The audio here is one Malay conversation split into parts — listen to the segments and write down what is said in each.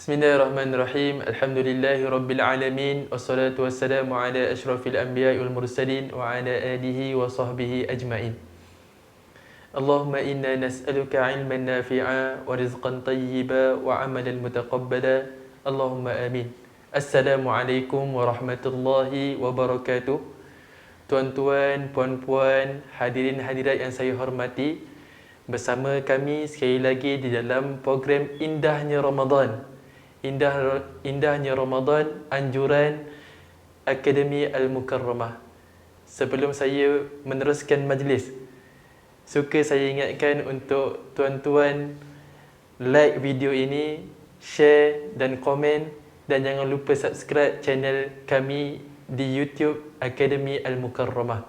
Bismillahirrahmanirrahim. Alhamdulillahirabbil alamin wassalatu wassalamu ala asyrafil anbiya'i wal mursalin wa ala alihi wa sahbihi ajma'in. Allahumma inna nas'aluka 'ilman nafi'a wa rizqan tayyiba wa 'amalan mutaqabbala. Allahumma amin. Assalamualaikum warahmatullahi wabarakatuh. Tuan-tuan, puan-puan, hadirin hadirat yang saya hormati, bersama kami sekali lagi di dalam program Indahnya Ramadan. Indahnya Ramadan, anjuran Akademi Al-Mukarramah. Sebelum saya meneruskan majlis, suka saya ingatkan untuk tuan-tuan like video ini, share dan komen, dan jangan lupa subscribe channel kami di YouTube Akademi Al-Mukarramah.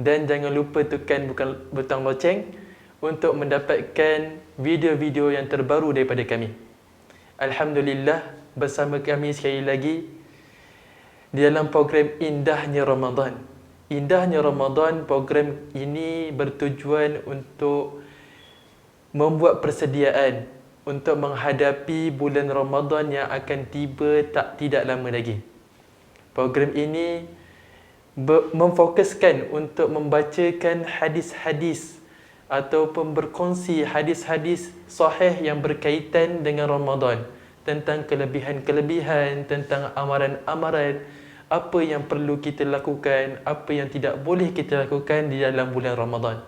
Dan jangan lupa tekan butang loceng untuk mendapatkan video-video yang terbaru daripada kami. Alhamdulillah, bersama kami sekali lagi di dalam program Indahnya Ramadan. Indahnya Ramadan, program ini bertujuan untuk membuat persediaan untuk menghadapi bulan Ramadan yang akan tiba tidak lama lagi. Program ini memfokuskan untuk membacakan hadis-hadis ataupun berkongsi hadis-hadis sahih yang berkaitan dengan Ramadan, tentang kelebihan-kelebihan, tentang amaran-amaran, apa yang perlu kita lakukan, apa yang tidak boleh kita lakukan di dalam bulan Ramadan.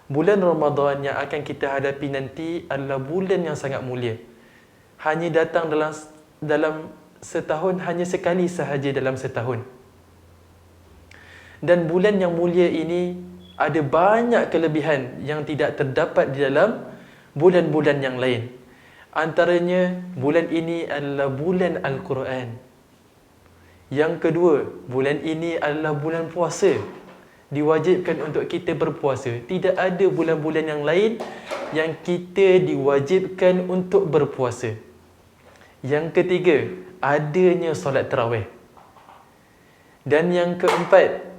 Bulan Ramadan yang akan kita hadapi nanti adalah bulan yang sangat mulia. Hanya datang dalam setahun, hanya sekali sahaja dalam setahun. Dan bulan yang mulia ini ada banyak kelebihan yang tidak terdapat di dalam bulan-bulan yang lain. Antaranya, bulan ini adalah bulan Al-Quran. Yang kedua, bulan ini adalah bulan puasa. Diwajibkan untuk kita berpuasa. Tidak ada bulan-bulan yang lain yang kita diwajibkan untuk berpuasa. Yang ketiga, adanya solat tarawih. Dan yang keempat,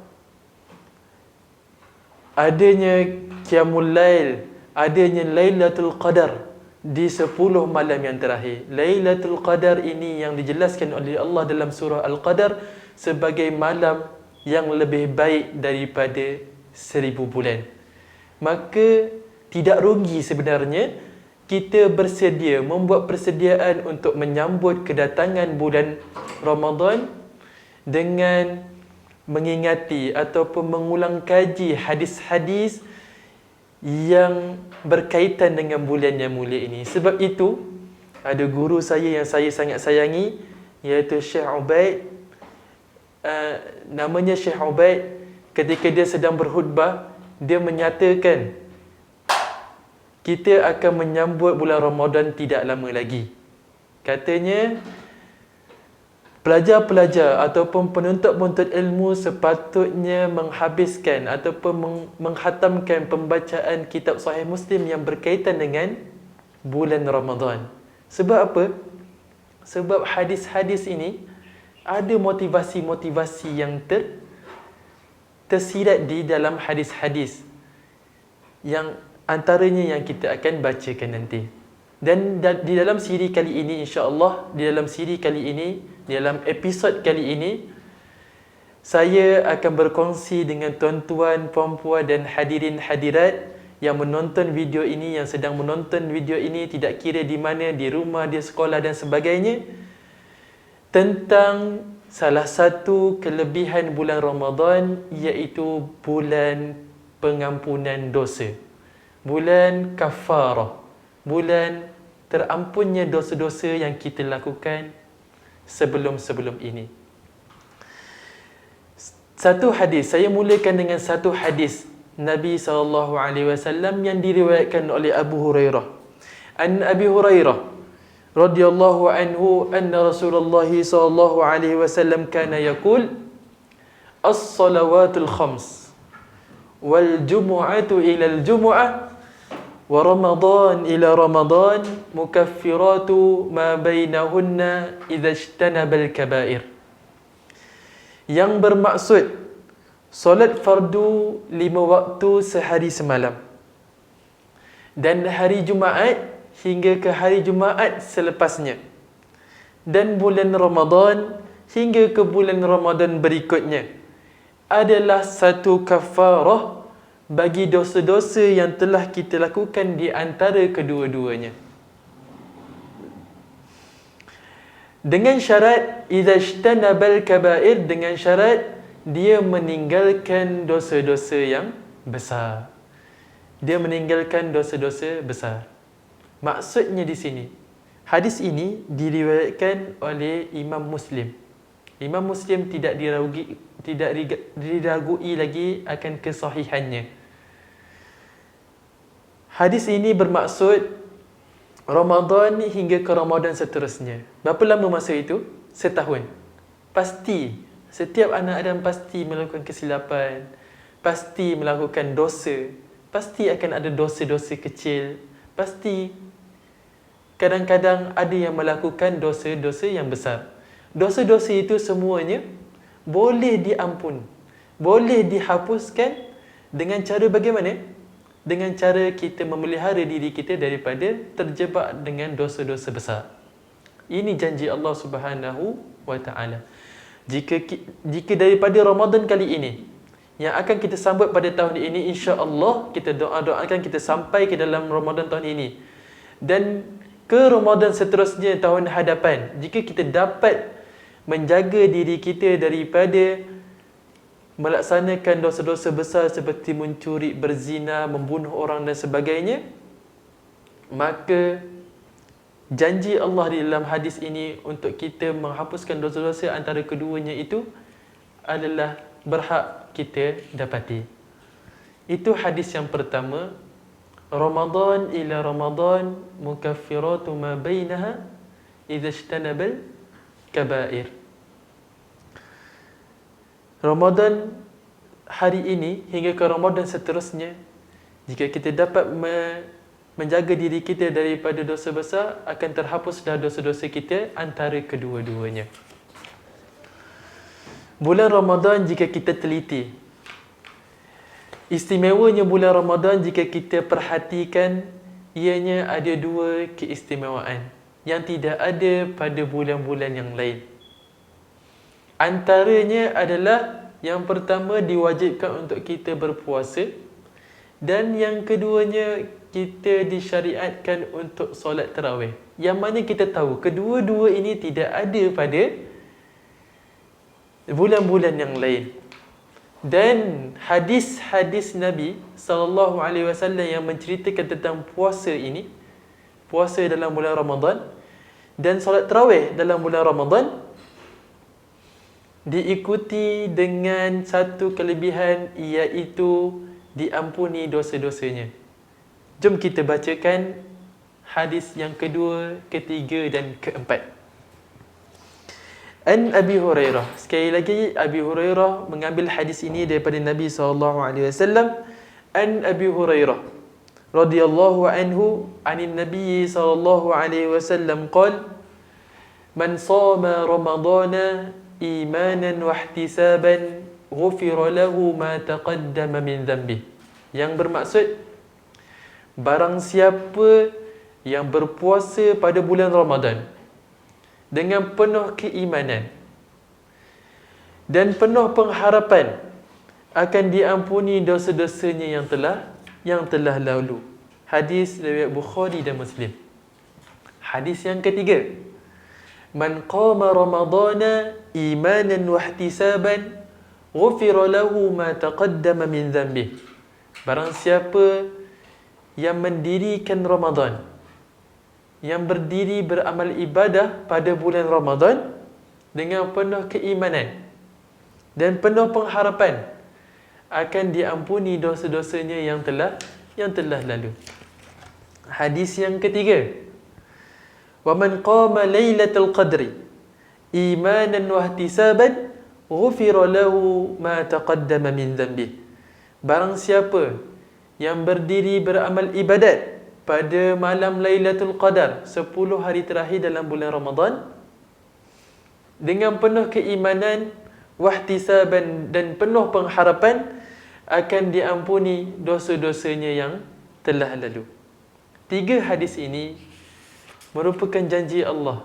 adanya Qiyamul Lail, adanya Lailatul Qadar di 10 malam yang terakhir. Lailatul Qadar ini yang dijelaskan oleh Allah dalam surah Al-Qadar sebagai malam yang lebih baik daripada 1000 bulan. Maka tidak rugi sebenarnya kita bersedia, membuat persediaan untuk menyambut kedatangan bulan Ramadan dengan mengingati ataupun mengulang kaji hadis-hadis yang berkaitan dengan bulan yang mulia ini. Sebab itu, ada guru saya yang saya sangat sayangi, iaitu Syekh Ubaid. Namanya Syekh Ubaid, ketika dia sedang berkhutbah, dia menyatakan kita akan menyambut bulan Ramadan tidak lama lagi. Katanya, pelajar-pelajar ataupun penuntut-penuntut ilmu sepatutnya menghabiskan ataupun menghatamkan pembacaan kitab Sahih Muslim yang berkaitan dengan bulan Ramadan. Sebab apa? Sebab hadis-hadis ini ada motivasi-motivasi yang tersirat di dalam hadis-hadis, yang antaranya yang kita akan bacakan nanti. Dan di dalam siri kali ini, insya-Allah, di dalam episod kali ini, saya akan berkongsi dengan tuan-tuan, puan-puan dan hadirin hadirat yang menonton video ini, yang sedang menonton video ini, tidak kira di mana, di rumah, di sekolah dan sebagainya, tentang salah satu kelebihan bulan Ramadan, iaitu bulan pengampunan dosa, bulan kafarah, bulan terampunnya dosa-dosa yang kita lakukan sebelum-sebelum ini. Satu hadis, saya mulakan dengan satu hadis Nabi SAW yang diriwayatkan oleh Abu Hurairah. An Abi Hurairah radhiyallahu anhu anna Rasulullah SAW kana yaqul as-salawatul khams wal jumu'atu ila al-jumu'ah wa Ramadan ila Ramadan mukaffiratu ma bainahunna idza ijtanabal kabair. Yang bermaksud solat fardu 5 waktu sehari semalam, dan hari Jumaat hingga ke hari Jumaat selepasnya. dan bulan Ramadan hingga ke bulan Ramadan berikutnya adalah satu kafarah bagi dosa-dosa yang telah kita lakukan di antara kedua-duanya. Dengan syarat idza ijtanabal kaba'ir, dengan syarat dia meninggalkan dosa-dosa yang besar. Dia meninggalkan dosa-dosa besar. Maksudnya di sini, hadis ini diriwayatkan oleh Imam Muslim. Imam Muslim tidak diragui lagi akan kesahihannya. Hadis ini bermaksud Ramadan hingga ke Ramadan seterusnya. Berapa lama masa itu? Setahun. Pasti, setiap anak Adam pasti melakukan kesilapan, pasti melakukan dosa, pasti akan ada dosa-dosa kecil, pasti kadang-kadang ada yang melakukan dosa-dosa yang besar. Dosa-dosa itu semuanya boleh diampun, boleh dihapuskan dengan cara bagaimana? Dengan cara kita memelihara diri kita daripada terjebak dengan dosa-dosa besar. Ini janji Allah Subhanahu wa taala. Jika daripada Ramadan kali ini yang akan kita sambut pada tahun ini, insya-Allah kita doakan kita sampai ke dalam Ramadan tahun ini. Dan ke Ramadan seterusnya tahun hadapan, jika kita dapat menjaga diri kita daripada melaksanakan dosa-dosa besar seperti mencuri, berzina, membunuh orang dan sebagainya, maka janji Allah di dalam hadis ini untuk kita menghapuskan dosa-dosa antara keduanya itu adalah berhak kita dapati. Itu hadis yang pertama. Ramadan ila Ramadan mukaffiratu ma bainaha idza ijtanabal kaba'ir. Ramadan hari ini hingga ke Ramadan seterusnya, jika kita dapat menjaga diri kita daripada dosa besar, akan terhapuslah dosa-dosa kita antara kedua-duanya. Bulan Ramadan jika kita teliti, istimewanya bulan Ramadan jika kita perhatikan, ianya ada dua keistimewaan yang tidak ada pada bulan-bulan yang lain. Antaranya adalah yang pertama diwajibkan untuk kita berpuasa, dan yang keduanya kita disyariatkan untuk solat tarawih. Yang mana kita tahu kedua-dua ini tidak ada pada bulan-bulan yang lain. Dan hadis-hadis Nabi SAW yang menceritakan tentang puasa ini, puasa dalam bulan Ramadan dan solat tarawih dalam bulan Ramadan, diikuti dengan satu kelebihan, iaitu diampuni dosa-dosanya. Jom kita bacakan hadis yang kedua, ketiga dan keempat. An Abi Hurairah. Sekali lagi Abi Hurairah mengambil hadis ini daripada Nabi SAW. An Abi Hurairah radhiyallahu anhu anin Nabi SAW qala: Man shama Ramadana imanan wa ihtisaban ghufira lahu ma taqaddama min dhanbi. Yang bermaksud, barang siapa yang berpuasa pada bulan Ramadan dengan penuh keimanan dan penuh pengharapan akan diampuni dosa-dosanya yang telah lalu. Hadis riwayat Bukhari dan Muslim. Hadis yang ketiga, Man qama Ramadana imanan wa ihtisaban ghufira lahu ma taqaddama min dhanbi. Barang siapa yang mendirikan Ramadan, yang berdiri beramal ibadah pada bulan Ramadan dengan penuh keimanan dan penuh pengharapan, akan diampuni dosa-dosanya yang telah lalu. Hadis yang ketiga, Wa man qama lailatul qadri imanan wa ihtisaban ghufira lahu ma taqaddama min dhanbi. Barang siapa yang berdiri beramal ibadat pada malam Lailatul Qadar, 10 hari terakhir dalam bulan Ramadan, dengan penuh keimanan, wahtisaban dan penuh pengharapan, akan diampuni dosa-dosanya yang telah lalu. 3 hadis ini merupakan janji Allah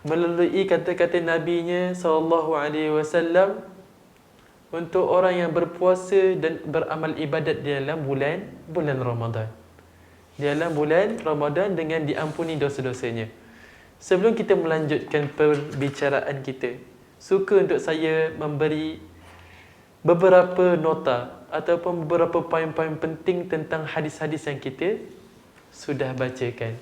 melalui kata-kata Nabi-Nya SAW untuk orang yang berpuasa dan beramal ibadat di dalam bulan Ramadan. Di dalam bulan Ramadan dengan diampuni dosa-dosanya. Sebelum kita melanjutkan perbicaraan kita, suka untuk saya memberi beberapa nota ataupun beberapa poin-poin penting tentang hadis-hadis yang kita sudah bacakan.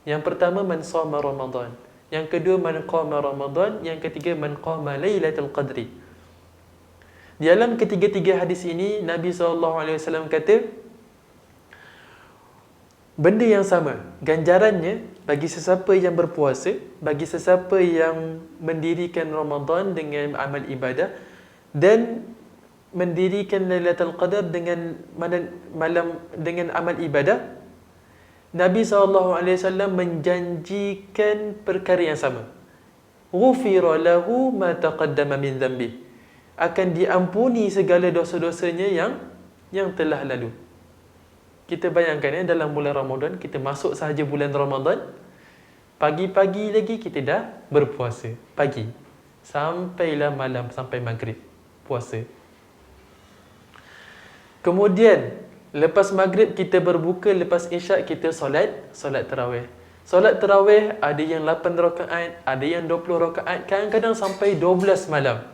Yang pertama, man shoma Ramadan. Yang kedua, man qama Ramadan. Yang ketiga, man qama Lailatul Qadri. Di dalam ketiga-tiga hadis ini, Nabi SAW kata, benda yang sama, ganjarannya bagi sesiapa yang berpuasa, bagi sesiapa yang mendirikan Ramadan dengan amal ibadah dan mendirikan Lailatul Qadar dengan malam dengan amal ibadah. Nabi SAW menjanjikan perkara yang sama. Ghufira lahu ma taqaddama min dhanbi. Akan diampuni segala dosa-dosanya yang telah lalu. Kita bayangkan dalam bulan Ramadan, kita masuk sahaja bulan Ramadan, pagi-pagi lagi kita dah berpuasa. Pagi. Sampailah malam, sampai maghrib. Puasa. Kemudian, lepas maghrib kita berbuka, lepas isyak kita solat tarawih. Solat tarawih ada yang 8 rakaat, ada yang 20 rakaat, kadang-kadang sampai 12 malam.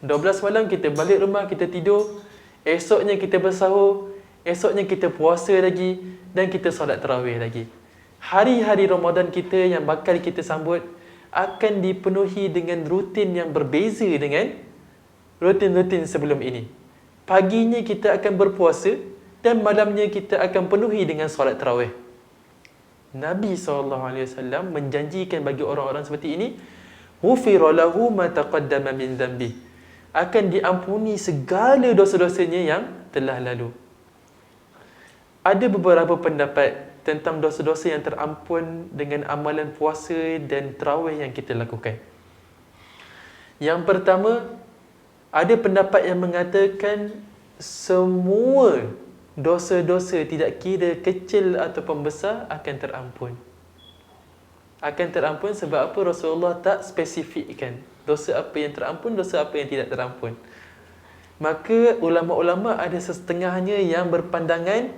12 malam kita balik rumah, kita tidur, esoknya kita bersahur, esoknya kita puasa lagi dan kita solat tarawih lagi. Hari-hari Ramadan kita yang bakal kita sambut akan dipenuhi dengan rutin yang berbeza dengan rutin-rutin sebelum ini. Paginya kita akan berpuasa dan malamnya kita akan penuhi dengan solat tarawih. Nabi SAW menjanjikan bagi orang-orang seperti ini, ghufira lahu ma taqaddama min dhanbi. Akan diampuni segala dosa-dosanya yang telah lalu. Ada beberapa pendapat tentang dosa-dosa yang terampun dengan amalan puasa dan tarawih yang kita lakukan. Yang pertama, ada pendapat yang mengatakan semua dosa-dosa tidak kira kecil ataupun besar akan terampun. Akan terampun sebab apa? Rasulullah tak spesifikkan dosa apa yang terampun, dosa apa yang tidak terampun. Maka ulama-ulama ada setengahnya yang berpandangan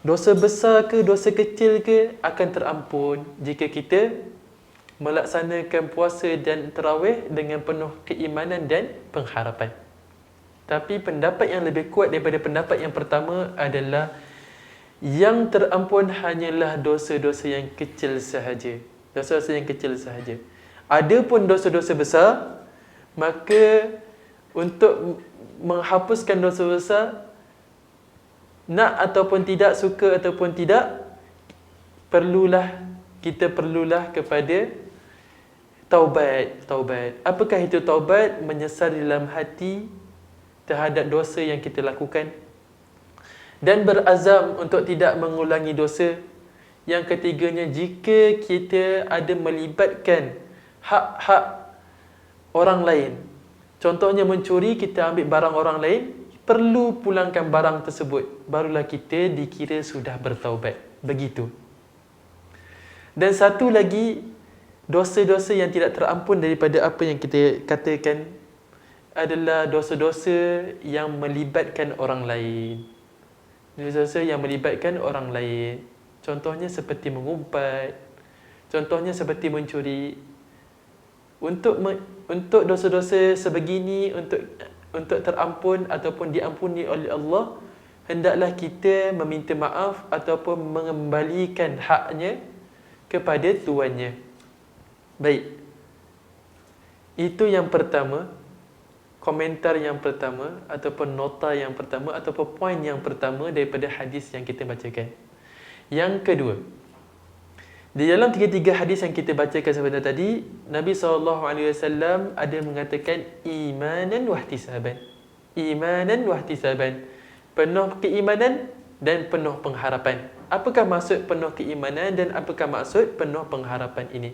dosa besar ke dosa kecil ke akan terampun jika kita melaksanakan puasa dan tarawih dengan penuh keimanan dan pengharapan. Tapi pendapat yang lebih kuat daripada pendapat yang pertama adalah yang terampun hanyalah dosa-dosa yang kecil sahaja. Dosa-dosa yang kecil sahaja. Adapun dosa-dosa besar, maka untuk menghapuskan dosa besar, nak ataupun tidak, suka ataupun tidak, kita perlulah kepada taubat. Apakah itu taubat? Menyesal dalam hati terhadap dosa yang kita lakukan dan berazam untuk tidak mengulangi dosa. Yang ketiganya, jika kita ada melibatkan hak-hak orang lain, contohnya mencuri, kita ambil barang orang lain, perlu pulangkan barang tersebut, barulah kita dikira sudah bertaubat. Begitu. Dan satu lagi, dosa-dosa yang tidak terampun daripada apa yang kita katakan adalah dosa-dosa yang melibatkan orang lain. Dosa-dosa yang melibatkan orang lain. Contohnya seperti mengumpat, contohnya seperti mencuri. Untuk dosa-dosa sebegini, untuk terampun ataupun diampuni oleh Allah, hendaklah kita meminta maaf ataupun mengembalikan haknya kepada tuannya. Baik. Itu yang pertama, komentar yang pertama ataupun nota yang pertama ataupun poin yang pertama daripada hadis yang kita bacakan. Yang kedua, di dalam tiga-tiga hadis yang kita bacakan sebentar tadi, Nabi SAW ada mengatakan imanan wahtisaban. Imanan wahtisaban. Penuh keimanan dan penuh pengharapan. Apakah maksud penuh keimanan dan apakah maksud penuh pengharapan ini?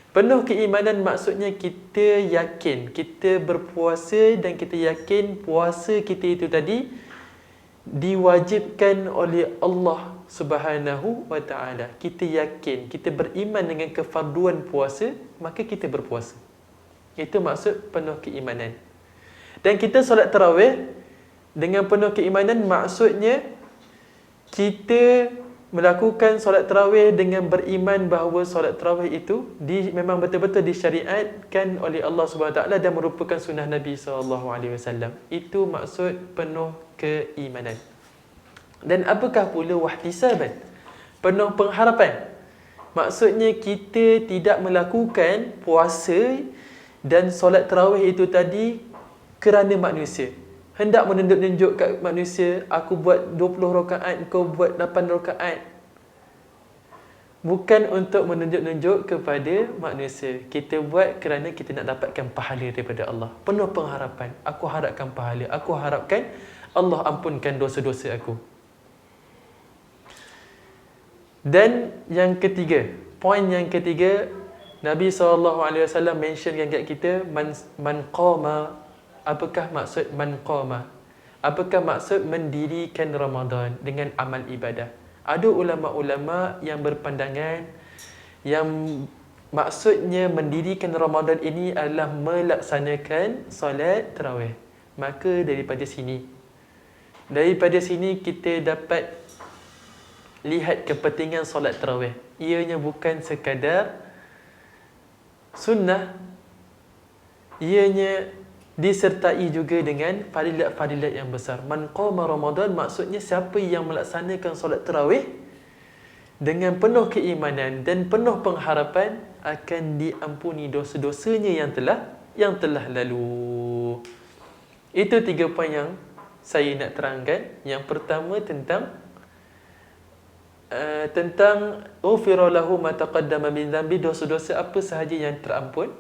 Penuh keimanan maksudnya kita yakin, kita berpuasa dan kita yakin puasa kita itu tadi diwajibkan oleh Allah Subhanahu wa ta'ala. Kita yakin, kita beriman dengan kefarduan puasa, maka kita berpuasa. Itu maksud penuh keimanan. Dan kita solat tarawih dengan penuh keimanan, maksudnya kita melakukan solat tarawih dengan beriman bahawa solat tarawih itu memang betul-betul disyariatkan oleh Allah Subhanahu wa ta'ala dan merupakan sunnah Nabi SAW. Itu maksud penuh keimanan. Dan apakah pula wahtisaban? Penuh pengharapan. Maksudnya kita tidak melakukan puasa dan solat tarawih itu tadi kerana manusia. Hendak menunjuk-nunjuk kat manusia, aku buat 20 rakaat, kau buat 8 rakaat. Bukan untuk menunjuk-nunjuk kepada manusia. Kita buat kerana kita nak dapatkan pahala daripada Allah. Penuh pengharapan. Aku harapkan pahala. Aku harapkan Allah ampunkan dosa-dosa aku. Dan yang ketiga, poin yang ketiga, Nabi SAW mentionkan kat kita, man qama. Apakah maksud man qama? Apakah maksud mendirikan Ramadan dengan amal ibadah? Ada ulama-ulama yang berpandangan yang maksudnya mendirikan Ramadan ini adalah melaksanakan solat tarawih. Maka daripada sini kita dapat lihat kepentingan solat tarawih. Ianya bukan sekadar sunnah, ianya disertai juga dengan fadilat-fadilat yang besar. Man qama Ramadan maksudnya siapa yang melaksanakan solat tarawih dengan penuh keimanan dan penuh pengharapan akan diampuni dosa-dosanya yang telah lalu. Itu 3 poin yang saya nak terangkan. Yang pertama tentang ufira lahu ma taqaddama min dhanbi, dosa-dosa apa sahaja yang terampun.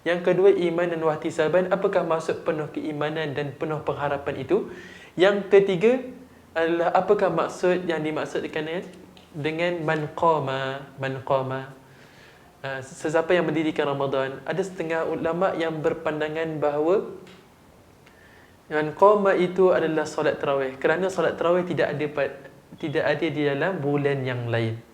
Yang kedua, iman dan wahtisaban, apakah maksud penuh keimanan dan penuh pengharapan itu. Yang ketiga adalah apakah maksud yang dimaksudkan dengan man qama. Sesiapa yang mendirikan Ramadan. Ada setengah ulama yang berpandangan bahawa man qama itu adalah solat tarawih, kerana solat tarawih tidak ada di dalam bulan yang lain.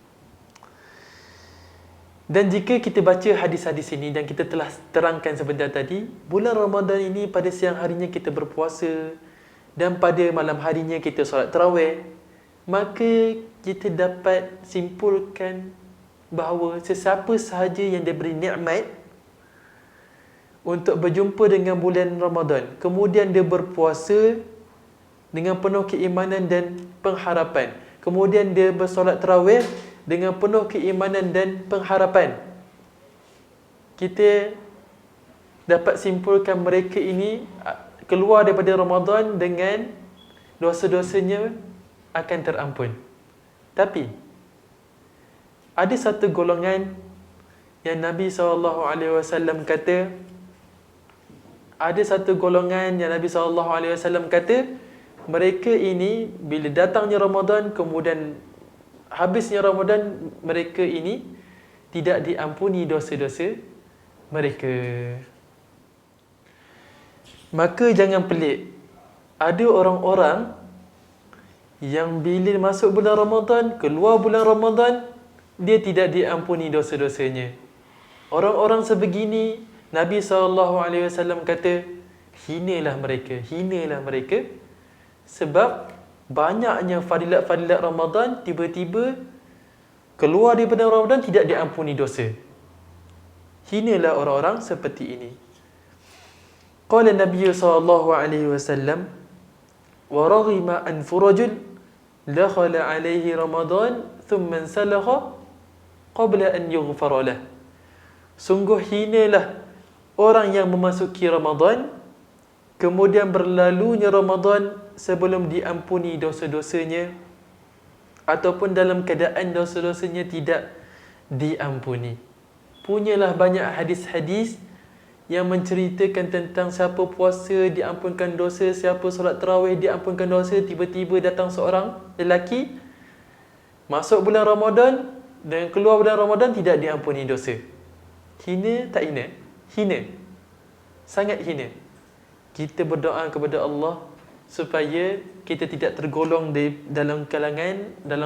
Dan jika kita baca hadis-hadis ini dan kita telah terangkan sebentar tadi, bulan Ramadan ini pada siang harinya kita berpuasa dan pada malam harinya kita solat tarawih, maka kita dapat simpulkan bahawa sesiapa sahaja yang diberi nikmat untuk berjumpa dengan bulan Ramadan, kemudian dia berpuasa dengan penuh keimanan dan pengharapan, kemudian dia bersolat tarawih dengan penuh keimanan dan pengharapan, kita dapat simpulkan mereka ini keluar daripada Ramadan dengan dosa-dosanya akan terampun. Tapi ada satu golongan yang Nabi SAW kata, mereka ini bila datangnya Ramadan, kemudian habisnya Ramadan, mereka ini tidak diampuni dosa-dosa mereka. Maka jangan pelik, ada orang-orang yang bila masuk bulan Ramadan, keluar bulan Ramadan, dia tidak diampuni dosa-dosanya. Orang-orang sebegini, Nabi SAW kata, hinalah mereka, sebab banyaknya fadilat-fadilat Ramadan, tiba-tiba keluar daripada Ramadan tidak diampuni dosa. Hinalah orang-orang seperti ini. Qala Nabi SAW, wa raghima anfu rajul dakhala alaihi Ramadan thumma salakha qabla an yughfara lah. Sungguh hinalah orang yang memasuki Ramadan, kemudian berlalunya Ramadan sebelum diampuni dosa-dosanya, ataupun dalam keadaan dosa-dosanya tidak diampuni. Punyalah banyak hadis-hadis yang menceritakan tentang siapa puasa diampunkan dosa, siapa solat tarawih diampunkan dosa. Tiba-tiba datang seorang lelaki masuk bulan Ramadan dan keluar bulan Ramadan tidak diampuni dosa. Hina tak hina? Hina. Sangat hina. Kita berdoa kepada Allah supaya kita tidak tergolong dalam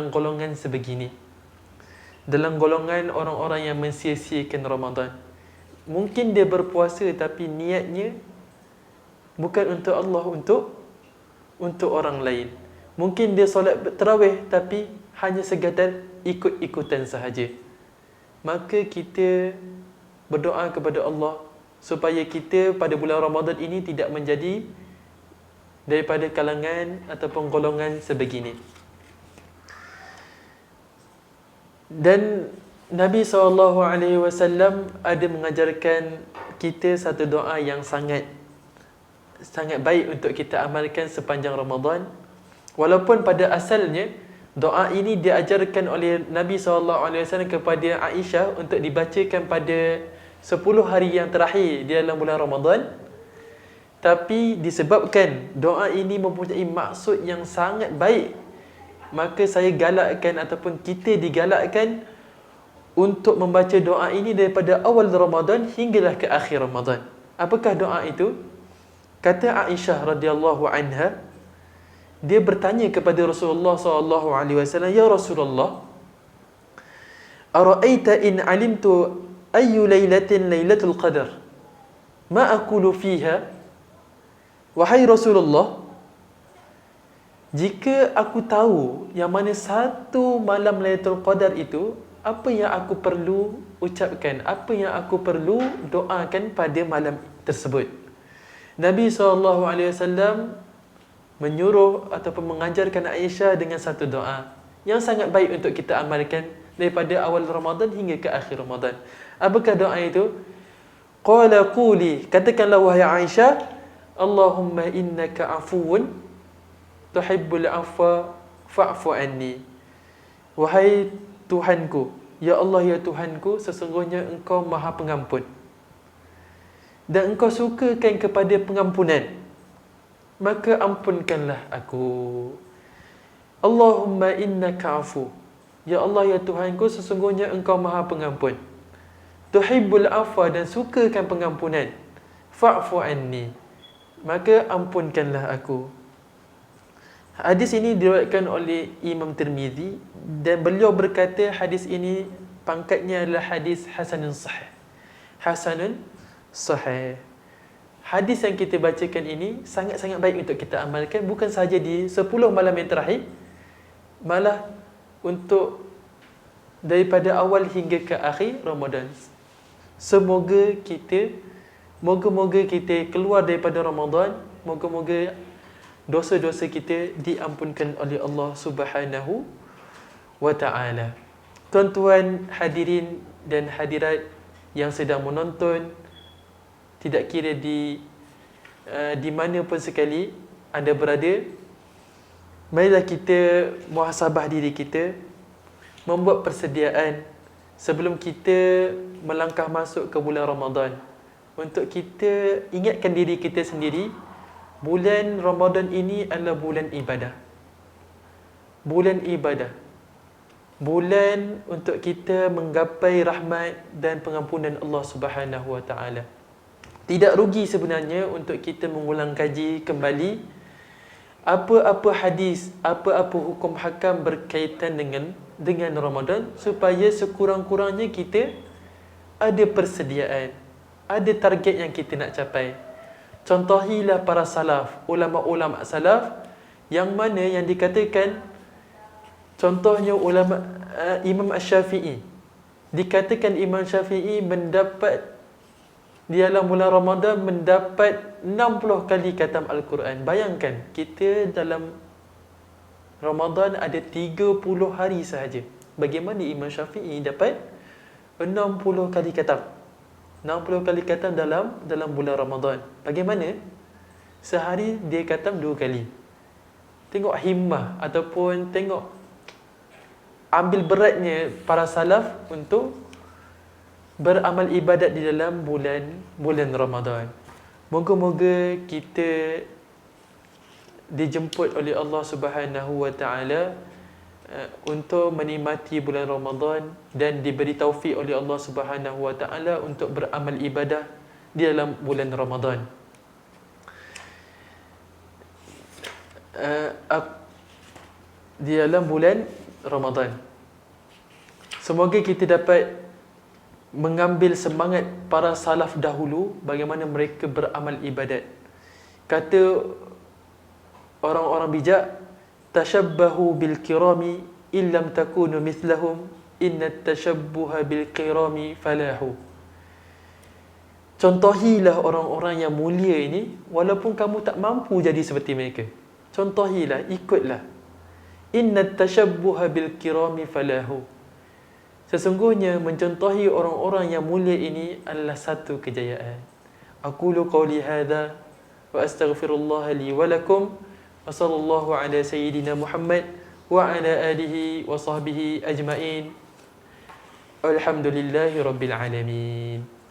golongan sebegini, dalam golongan orang-orang yang mensia-siakan Ramadan. Mungkin dia berpuasa tapi niatnya bukan untuk Allah, untuk orang lain. Mungkin dia solat tarawih tapi hanya sekadar ikut-ikutan sahaja. Maka kita berdoa kepada Allah supaya kita pada bulan Ramadan ini tidak menjadi daripada kalangan ataupun golongan sebegini. Dan Nabi SAW ada mengajarkan kita satu doa yang sangat baik untuk kita amalkan sepanjang Ramadan. Walaupun pada asalnya doa ini diajarkan oleh Nabi SAW kepada Aisyah untuk dibacakan pada 10 hari yang terakhir di dalam bulan Ramadan. Tapi disebabkan doa ini mempunyai maksud yang sangat baik, maka saya galakkan ataupun kita digalakkan untuk membaca doa ini daripada awal Ramadan hinggalah ke akhir Ramadan. Apakah doa itu? Kata Aisyah radhiyallahu anha, dia bertanya kepada Rasulullah SAW, "Ya Rasulullah, ara'aita in alimtu ayyu lailatin lailatul qadar, ma aqulu fiha?" Wahai Rasulullah, jika aku tahu yang mana satu malam Lailatul Qadar itu, apa yang aku perlu ucapkan, apa yang aku perlu doakan pada malam tersebut? Nabi SAW menyuruh ataupun mengajarkan Aisyah dengan satu doa yang sangat baik untuk kita amalkan daripada awal Ramadan hingga ke akhir Ramadan. Apakah doa itu? Qala quli, katakanlah wahai Aisyah, Allahumma innaka afuun tuhibbul afwa fa'fu anni. Wahai Tuhanku, ya Allah ya Tuhanku, sesungguhnya Engkau Maha Pengampun dan Engkau sukakan kepada pengampunan, maka ampunkanlah aku. Allahumma innaka afu, ya Allah ya Tuhanku, sesungguhnya Engkau Maha Pengampun. Tuhibbul afwa, dan sukakan pengampunan. Fa'fu anni, maka ampunkanlah aku. Hadis ini diriwayatkan oleh Imam Tirmizi dan beliau berkata hadis ini pangkatnya adalah hadis hasanun sahih. Hasanun sahih. Hadis yang kita bacakan ini sangat-sangat baik untuk kita amalkan, bukan sahaja di 10 malam yang terakhir, malah untuk daripada awal hingga ke akhir Ramadan. Moga-moga kita keluar daripada Ramadan, moga-moga dosa-dosa kita diampunkan oleh Allah Subhanahu wa ta'ala. Tuan-tuan hadirin dan hadirat yang sedang menonton, tidak kira di mana pun sekali anda berada, marilah kita muhasabah diri kita, membuat persediaan sebelum kita melangkah masuk ke bulan Ramadan, untuk kita ingatkan diri kita sendiri, bulan Ramadan ini adalah bulan ibadah. Bulan ibadah. Bulan untuk kita menggapai rahmat dan pengampunan Allah Subhanahu wa ta'ala. Tidak rugi sebenarnya untuk kita mengulang kaji kembali apa-apa hadis, apa-apa hukum hakam berkaitan dengan Ramadan, supaya sekurang-kurangnya kita ada persediaan, ada target yang kita nak capai. Contohilah para salaf, ulama-ulama salaf, yang mana yang dikatakan, contohnya ulama Imam Syafi'i. Dikatakan Imam Syafi'i mendapat di dalam bulan Ramadan mendapat 60 kali khatam Al-Quran. Bayangkan, kita dalam Ramadan ada 30 hari sahaja. Bagaimana Imam Syafi'i dapat 60 kali khatam? 60 kali khatam dalam bulan Ramadan. Bagaimana? Sehari dia khatam 2 kali. Tengok himmah ataupun tengok ambil beratnya para salaf untuk beramal ibadat di dalam bulan Ramadan. Moga-moga kita dijemput oleh Allah Subhanahu wa ta'ala untuk menikmati bulan Ramadan dan diberi taufik oleh Allah Subhanahu wa ta'ala untuk beramal ibadah di dalam bulan Ramadan. di dalam bulan Ramadan. Semoga kita dapat mengambil semangat para salaf dahulu bagaimana mereka beramal ibadat. Kata orang-orang bijak, tashabbahu bil kirami illam takunu mithlahum inna tashabbuha bil kirami falahu. Contohilah orang-orang yang mulia ini walaupun kamu tak mampu jadi seperti mereka. Contohilah, ikutlah. Inna tashabbuha bil kirami falahu. Sesungguhnya mencontohi orang-orang yang mulia ini adalah satu kejayaan. Aqulu qawli hadha wa astaghfirullah li wa lakum wa sallallahu ala sayyidina Muhammad wa ala alihi wa sahbihi ajma'in. Alhamdulillahi rabbil alamin.